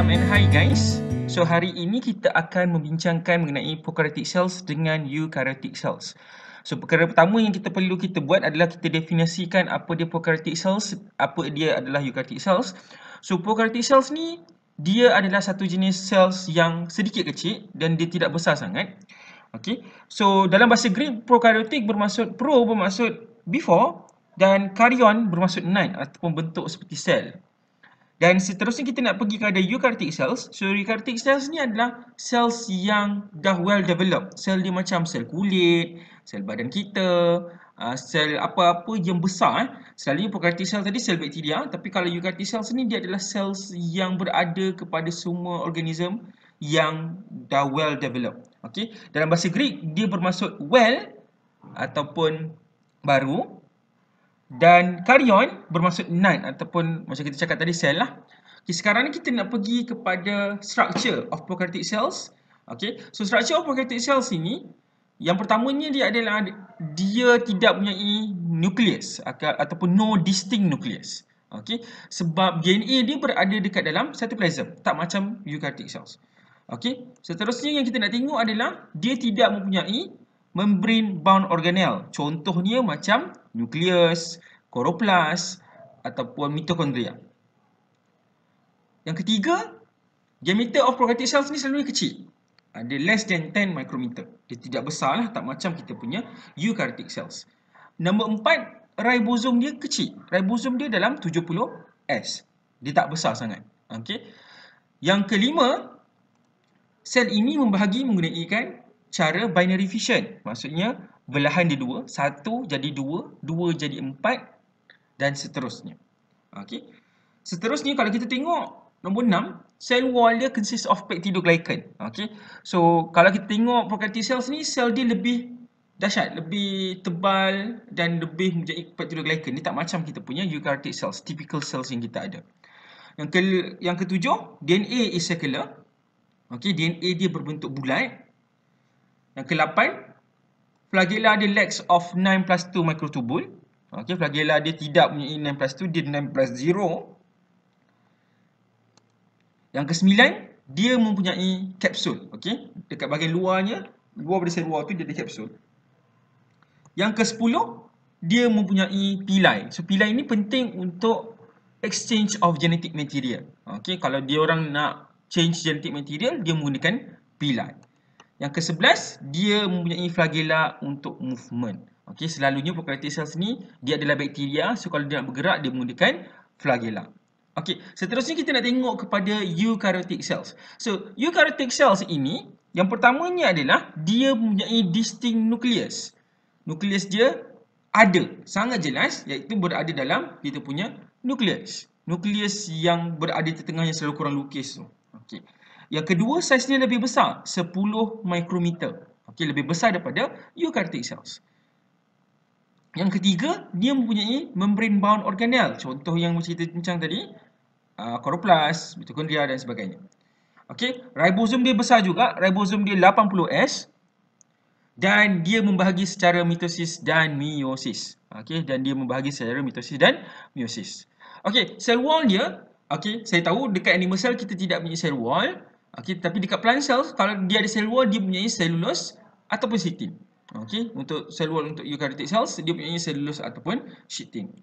Salam and hi guys. So hari ini kita akan membincangkan mengenai prokaryotic cells dengan eukaryotic cells. So perkara pertama yang kita perlu kita buat adalah kita definisikan apa dia prokaryotic cells, apa dia adalah eukaryotic cells. So prokaryotic cells ni dia adalah satu jenis cells yang sedikit kecil dan dia tidak besar sangat. Okay. So dalam bahasa Greek prokaryotic bermaksud before dan karyon bermaksud non ataupun bentuk seperti sel. Dan seterusnya kita nak pergi kepada eukaryotic cells. So eukaryotic cells ni adalah cells yang dah well developed. Sel dia macam sel kulit, sel badan kita, sel apa-apa yang besar. Selalunya prokaryotic cells tadi sel bakteria, tapi kalau eukaryotic cells ni dia adalah cells yang berada kepada semua organism yang dah well developed. Okay? Dalam bahasa Greek dia bermaksud well ataupun baru. Dan karyon bermaksud non ataupun macam kita cakap tadi sel lah. Okay, sekarang ni kita nak pergi kepada structure of prokaryotic cells. Okay, so structure of prokaryotic cells ini yang pertamanya dia adalah dia tidak mempunyai nukleus ataupun no distinct nucleus. Okay, sebab DNA dia berada dekat dalam cytoplasm, tak macam eukaryotic cells. Okay, seterusnya yang kita nak tengok adalah dia tidak mempunyai membrane bound organelle. Contohnya macam nukleus, kloroplas ataupun mitokondria. Yang ketiga, diameter of prokaryotic cells ni selalu kecil. Ada less than 10 micrometer. Dia tidak besar lah, tak macam kita punya eukaryotic cells. Nombor 4, ribosom dia kecil. Ribosom dia dalam 70S. Dia tak besar sangat. Okay. Yang kelima, sel ini membahagi menggunakan cara binary fission. Maksudnya belahan dia dua, satu jadi dua, dua jadi empat dan seterusnya. Okey. Seterusnya kalau kita tengok nombor 6, cell wall dia consist of peptidoglycan. Okey. So kalau kita tengok prokaryotic cells ni, sel dia lebih dahsyat, lebih tebal dan lebih mempunyai peptidoglycan. Dia tak macam kita punya eukaryotic cells, typical cells yang kita ada. Yang ketujuh, DNA is circular. Okey, DNA dia berbentuk bulat. Yang ke-8, flagella dia lacks of 9+2 microtubule. Okey, flagella dia tidak mempunyai 9+2, dia 9+0. Yang ke-9, dia mempunyai kapsul. Okey, dekat bahagian luarnya, luar pada sel wall tu dia ada kapsul. Yang ke-10, dia mempunyai pilai. So pilai ini penting untuk exchange of genetic material. Okey, kalau dia orang nak change genetic material, dia menggunakan pilai. Yang ke-11, dia mempunyai flagella untuk movement. Okey, selalunya prokaryotic cells ni dia adalah bakteria, so kalau dia nak bergerak dia menggunakan flagella. Okey, seterusnya kita nak tengok kepada eukaryotic cells. So, eukaryotic cells ini yang pertamanya adalah dia mempunyai distinct nucleus. Nukleus dia ada, sangat jelas, iaitu berada dalam kita punya nukleus. Nukleus yang berada di tengah yang selalu korang lukis tu. Okey. Yang kedua, saiznya lebih besar, 10 micrometer. Okey, lebih besar daripada eukaryotic cells. Yang ketiga, dia mempunyai membrane bound organelle. Contoh yang kita bincang tadi, kloroplas, mitokondria dan sebagainya. Okey, ribosom dia besar juga, ribosom dia 80S dan dia membahagi secara mitosis dan meiosis. Okey, dan dia membahagi secara mitosis dan meiosis. Okey, cell wall dia, okey, saya tahu dekat animal cell kita tidak punya cell wall. Okey, tapi dekat plant cells kalau dia ada cell wall dia mempunyai cellulose ataupun chitin. Okey, untuk cell wall untuk eukaryotic cells dia mempunyai cellulose ataupun chitin.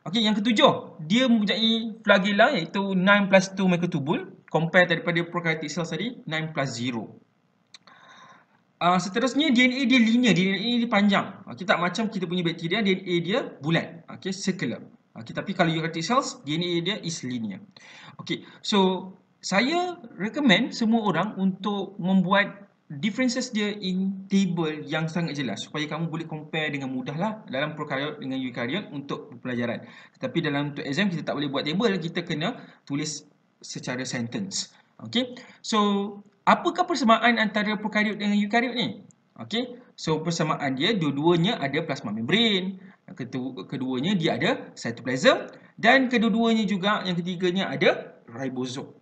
Okey, yang ketujuh, dia mempunyai flagella iaitu 9+2 microtubule compare daripada prokaryotic cells tadi 9+0. Seterusnya DNA dia linear, DNA dia panjang. Okey, tak macam kita punya bakteria, DNA dia bulat. Okey, circular. Okey, tapi kalau eukaryotic cells DNA dia is linear. Okey, so saya recommend semua orang untuk membuat differences dia in table yang sangat jelas supaya kamu boleh compare dengan mudah lah dalam prokaryote dengan eukaryot untuk pelajaran. Tetapi dalam untuk exam kita tak boleh buat table, kita kena tulis secara sentence. Okey. So, apakah persamaan antara prokaryot dengan eukaryot ni? Okey. So, persamaan dia dua-duanya ada plasma membrane, keduanya dia ada cytoplasm dan kedua-duanya juga yang ketiganya ada ribosom.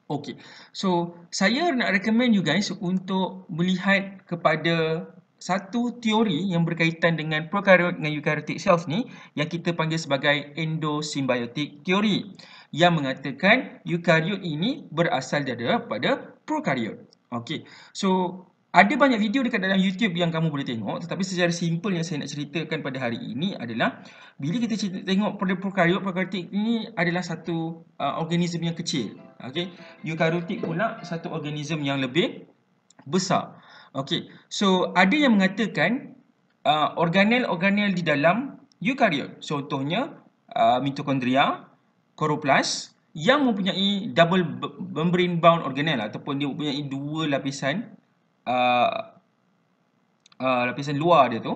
Okey, so saya nak recommend you guys untuk melihat kepada satu teori yang berkaitan dengan prokaryote dengan eukaryotic cells ni yang kita panggil sebagai endosymbiotic theory yang mengatakan eukaryot ini berasal daripada prokaryot. Okey. So ada banyak video dekat dalam YouTube yang kamu boleh tengok, tetapi secara simple yang saya nak ceritakan pada hari ini adalah bila kita tengok pada prokaryotik ini adalah satu organisme yang kecil. Okey. Eukaryotik pula satu organisme yang lebih besar. Okey. So ada yang mengatakan organel-organel di dalam eukaryot, contohnya mitokondria, kloroplas yang mempunyai double membrane bound organel ataupun dia mempunyai dua lapisan lapisan luar dia tu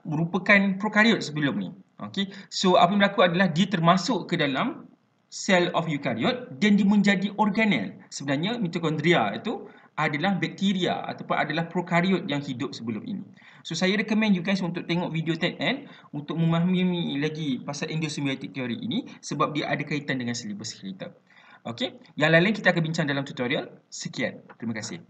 merupakan prokaryot sebelum ni. Okey. So apa yang berlaku adalah dia termasuk ke dalam cell of eukaryot dan dia menjadi organel. Sebenarnya mitokondria itu adalah bakteria ataupun adalah prokaryot yang hidup sebelum ini. So saya recommend you guys untuk tengok video TED untuk memahami lagi pasal endosymbiotic theory ini sebab dia ada kaitan dengan silibus kita. Okey. Yang lain kita akan bincang dalam tutorial. Sekian. Terima kasih.